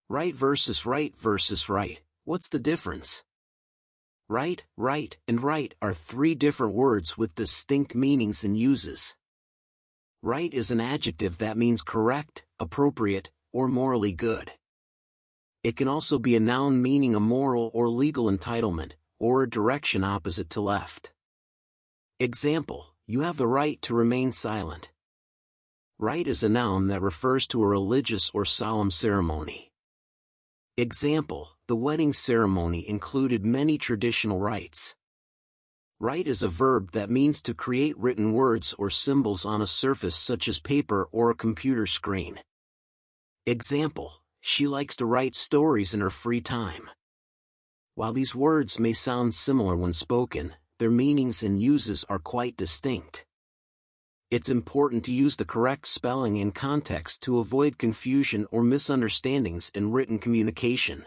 Right versus right. What's the difference? Right, and right are three different words with distinct meanings and uses. Right is an adjective that means correct, appropriate, or morally good. It can also be a noun meaning a moral or legal entitlement, or a direction opposite to left. Example, you have the right to remain silent. Rite is a noun that refers to a religious or solemn ceremony. Example, the wedding ceremony included many traditional rites. Rite is a verb that means to create written words or symbols on a surface such as paper or a computer screen. Example, she likes to write stories in her free time. While these words may sound similar when spoken, their meanings and uses are quite distinct. It's important to use the correct spelling and context to avoid confusion or misunderstandings in written communication.